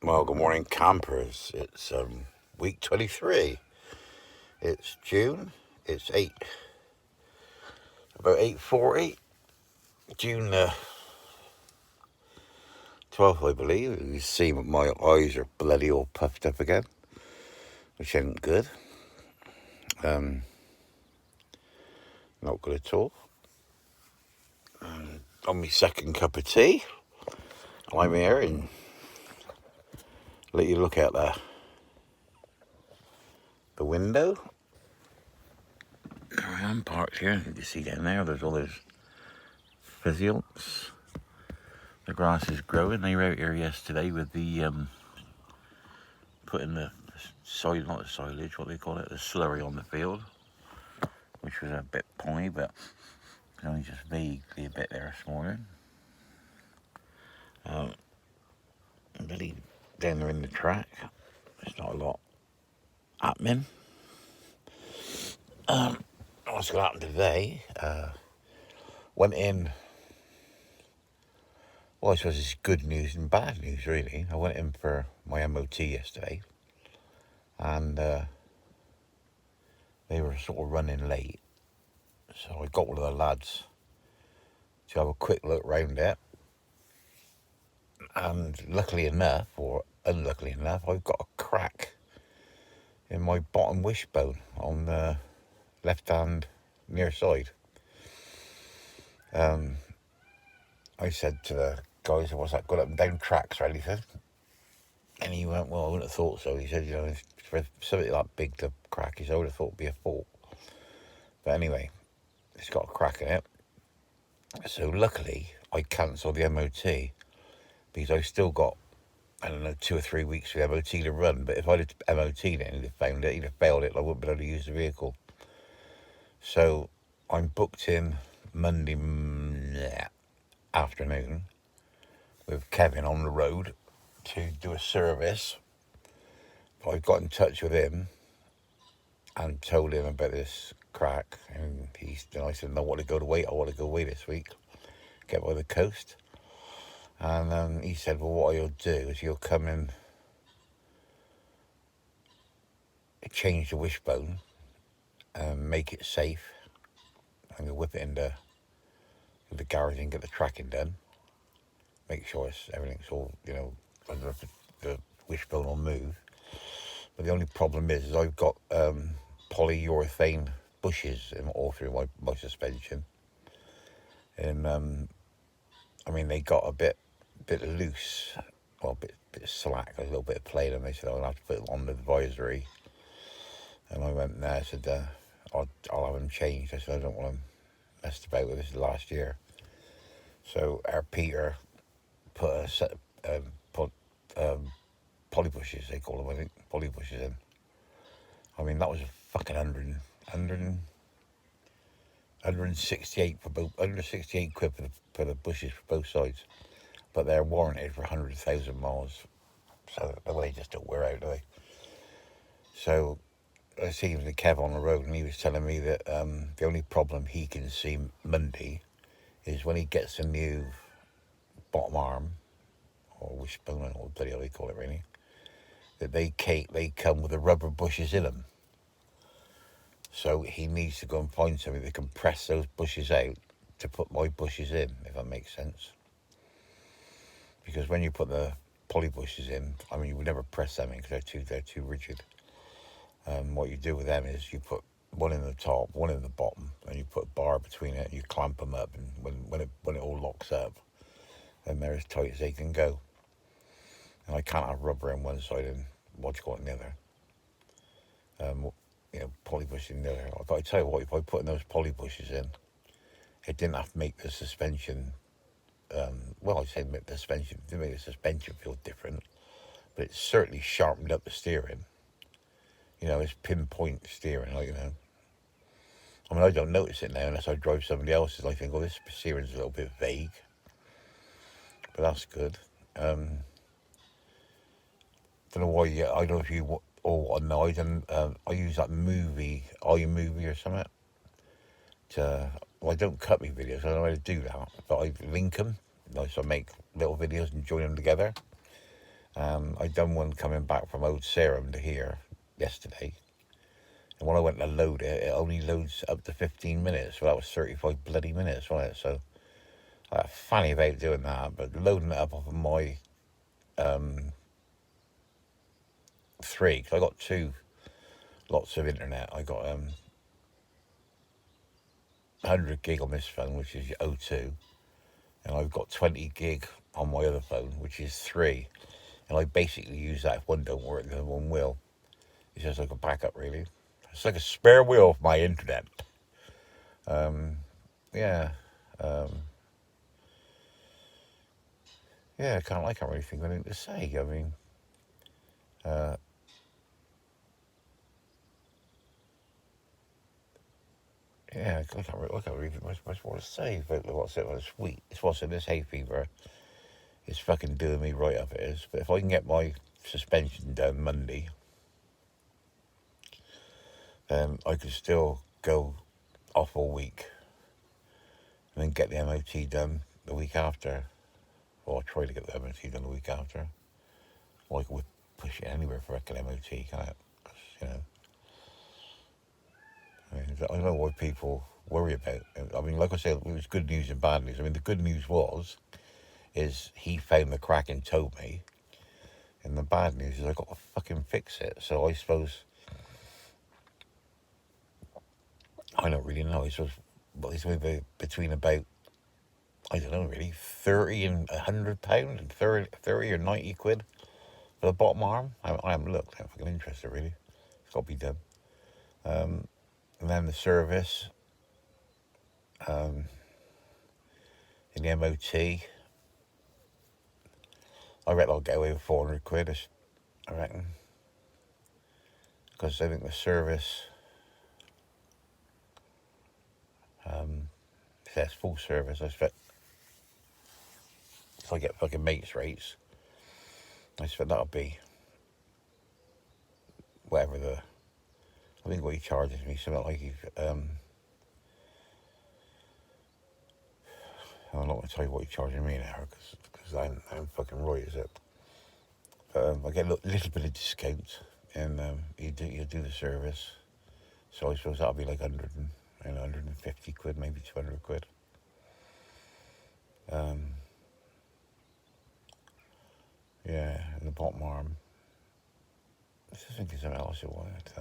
Well, good morning, campers. It's week 23. It's June. It's about 8:40. June 12th, I believe. You see my eyes are bloody all puffed up again, which ain't good. Not good at all. On my second cup of tea, I'm here and let you look out the window. I am parked here. You can see down there's all those physials. The grass is growing. They were out here yesterday with the putting the soil, not the silage, what they call it, the slurry on the field, which was a bit pongy, but it was only just vaguely a bit there this morning. Really down there in the track, there's not a lot happening. What's going to happen today? Went in. Well, I suppose it's good news and bad news, really. I went in for my MOT yesterday, and they were sort of running late. So I got one of the lads to have a quick look round it. And luckily enough, or unluckily enough, I've got a crack in my bottom wishbone on the left-hand near side. I said to the guys, what's that, got up and down tracks or anything? And he went, well, I wouldn't have thought so. He said, for something that big to crack, he said, I would have thought it'd be a fault. But anyway, it's got a crack in it. So luckily, I cancelled the MOT because I've still got, I don't know, 2 or 3 weeks for the MOT to run. But if I'd have MOT'd it and he'd have found it, he'd have failed it, and I wouldn't be able to use the vehicle. So I'm booked in Monday afternoon with Kevin on the road to do a service. But I've got in touch with him and told him about this crack, and I said, no, I want to go away this week, get by the coast. And he said, well, what you'll do is you'll come and change the wishbone and make it safe. I'm going to whip it into the garage and get the tracking done. Make sure everything's all, the wishbone will move. But the only problem is I've got polyurethane bushes all through my suspension. And, they got a bit loose, well, a bit slack, a little bit of play, and they said, I'll have to put it on the advisory. And I went there, I said, I'll have them changed. I said, I don't want them messed about with this last year. So our Peter put a set poly bushes, they call them, I think, poly bushes in. That was a fucking 168 for both, 168 quid for the bushes for both sides. But they're warranted for 100,000 miles. So they just don't wear out, do they? So I see the Kev on the road, and he was telling me that the only problem he can see Monday is when he gets a new bottom arm, or wishbone, or bloody hell they call it, really, that they come with the rubber bushes in them. So he needs to go and find somebody that can press those bushes out to put my bushes in, if that makes sense. Because when you put the poly bushes in, you would never press them in because they're too rigid. What you do with them is you put one in the top, one in the bottom, and you put a bar between it, and you clamp them up, and when it all locks up, then they're as tight as they can go. And I can't have rubber on one side and logical on the other. Poly bush in the other. But I tell you what, if I put those poly bushes in, it didn't have to make the suspension. I say make the suspension, it didn't make the suspension feel different, but it certainly sharpened up the steering. It's pinpoint steering, I don't notice it now unless I drive somebody else's. I think, this steering's a little bit vague, but that's good. Don't know why yet. I don't know if you all want to know. I use that iMovie or something I don't cut my videos. I don't know how to do that, but I link them. So I make little videos and join them together. I done one coming back from Old Sarum to here yesterday. And when I went to load it, it only loads up to 15 minutes. So that was 35 bloody minutes, wasn't it? So I funny about doing that, but loading it up off of my um, 3, because I got 2 lots of internet. I got 100 gig on this phone, which is O2, and I've got 20 gig on my other phone, which is 3. And I basically use that if one don't work, the other one will. It's just like a backup, really. It's like a spare wheel for my internet. Yeah. Um, yeah, I can't really think of anything to say. I mean, uh, yeah, I can't really think much more to say. But what's it? It's sweet. It's what's in this hay fever. It's fucking doing me right up, it is. But if I can get my suspension done Monday, then I could still go off all week and then get the MOT done the week after. Or I'll try to get the MOT done the week after. Or I could push it anywhere for an MOT, can't it? 'Cause, you know, I mean, I don't know what people worry about. I mean, like I said, it was good news and bad news. I mean, the good news is he found the crack and told me. And the bad news is I got to fucking fix it. So I suppose, I don't really know. I suppose, well, it's maybe between about, I don't know really, 30 and £100, and 30 or 90 quid for the bottom arm. I haven't looked. I'm fucking interested, really. It's got to be done. And then the service, in the MOT, I reckon I'll get away with 400 quid, I reckon. Because I think the service, if that's full service, I expect, if I get fucking mates rates, I expect that'll be whatever I think what he charges me, something like I'm not going to tell you what he's charging me now, because I ain't fucking right, is it? But I get a little bit of discount, and you do the service. So I suppose that'll be like 150 quid, maybe 200 quid. Yeah, and the bottom arm. I was just thinking something else I wanted.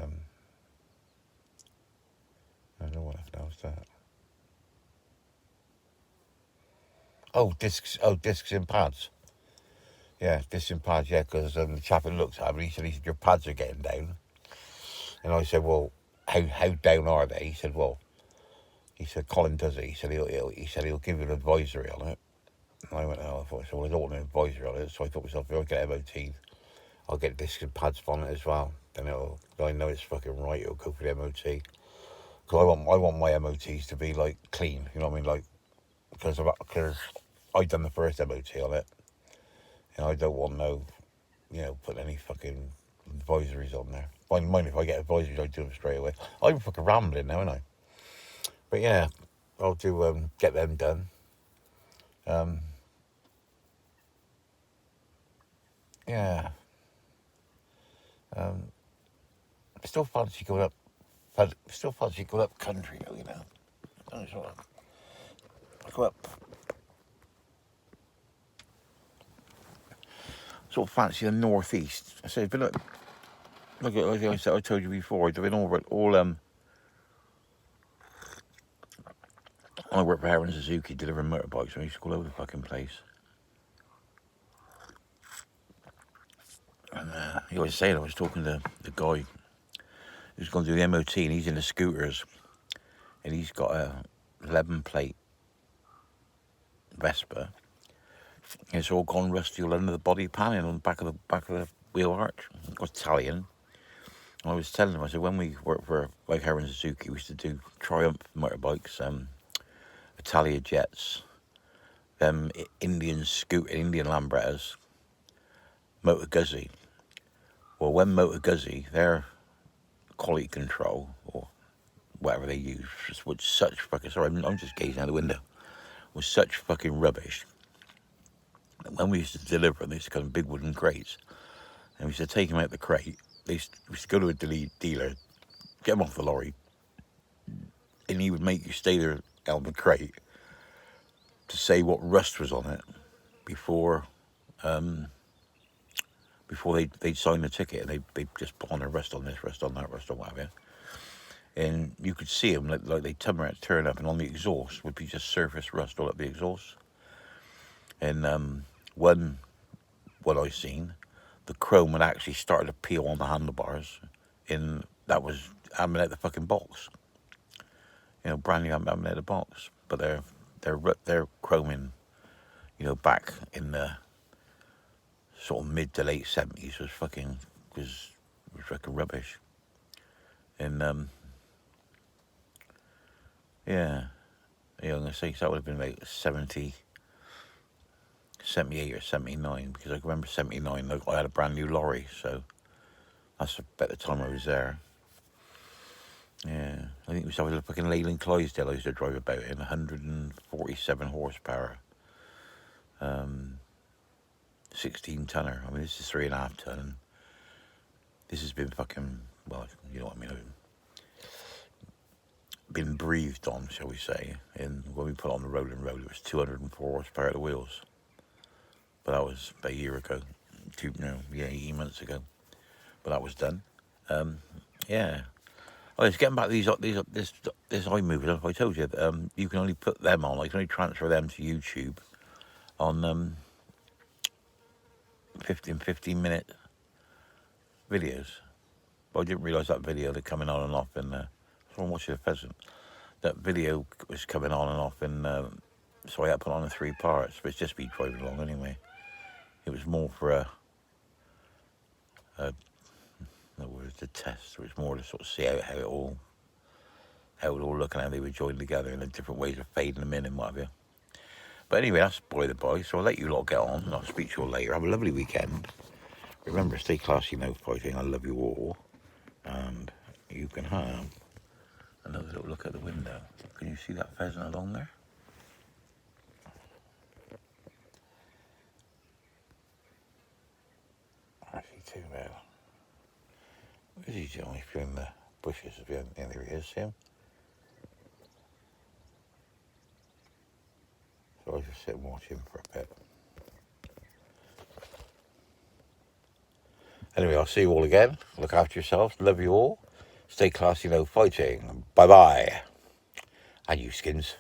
I don't know what else that. Oh, discs. Oh, discs and pads. Yeah, discs and pads. Yeah, because the chap who looked at me, he said your pads are getting down, and I said, well, how down are they? He said, well, Colin does it. He said he'll give you an advisory on it. And I went, oh, I thought, so well, I don't want an advisory on it. So I thought to myself, if I get MOT, I'll get discs and pads on it as well. Then I know it's fucking right. It'll go for the MOT. Because I want my MOTs to be like clean. You know what I mean? Like because I done the first MOT on it, and I don't want putting any fucking advisories on there. Mind if I get advisories, I do them straight away. I'm fucking rambling now, aren't I? But yeah, I'll do get them done. Yeah. Still fancy going up. Still fancy going up country, though, you know. I go up. Sort of fancy the northeast. I said, but look at like I said, I told you before. I've been all I worked for Aaron Suzuki delivering motorbikes. I used to go all over the fucking place. And he was saying, I was talking to the guy who's going to do the MOT, and he's in the scooters, and he's got a 11 plate Vespa. It's all gone rusty all under the body panel on the back of the wheel arch. It was Italian. And I was telling him, I said, when we worked for like Aaron Suzuki, we used to do Triumph motorbikes, Italia jets, Indian Lambrettas, Motor Guzzi. Well, when Motor Guzzi, their quality control or whatever they use was such fucking, sorry, I'm just gazing out the window, was such fucking rubbish. when we used to deliver them, they used to come in big wooden crates. And we used to take them out of the crate. We used to go to a dealer, get them off the lorry, and he would make you stay there on the crate to say what rust was on it before they'd sign the ticket, and they'd just put on a rust on this, rust on that, rust on whatever. And you could see them like they'd turn up, and on the exhaust would be just surface rust all up the exhaust. And one, what I seen, the chrome had actually started to peel on the handlebars, and that was having out the fucking box. You know, brand new, having out the box, but they're chroming. You know, back in the sort of mid to late 70s was fucking rubbish. And yeah, I'm gonna say so that would have been about 78 or 79, because I remember 79 I had a brand new lorry, so that's about the time I was there. Yeah, I think it was a fucking Leyland Clydesdale I used to drive about in, 147 horsepower, 16 tonner. I mean, this is 3.5 ton. This has been fucking, well, you know what I mean, been breathed on, shall we say. And when we put it on the rolling road, it was 204 horsepower at the wheels. But that was about a year ago, 18 months ago. But that was done. Yeah. Oh, it's getting back to this iMovie. I told you, you can only put them on. I can only transfer them to YouTube on 15-minute videos. But I didn't realise that video they're coming on and off in so I'm watching a pheasant. That video was coming on and off in so I had to put it on in 3 parts, but it's just me driving along anyway. It was more for the test. It was more to sort of see how it all look and how they were joined together, and the different ways of fading them in and whatever. But anyway, that's by the by. So I'll let you lot get on, and I'll speak to you all later. Have a lovely weekend. Remember, stay classy, no fighting. I love you all. And you can have another little look at the window. Can you see that pheasant along there? I see too well. What is he doing? He's in the bushes. Yeah, there he is, see him? So I'll just sit and watch him for a bit. Anyway, I'll see you all again. Look after yourselves. Love you all. Stay classy, no fighting. Bye-bye. And you skins.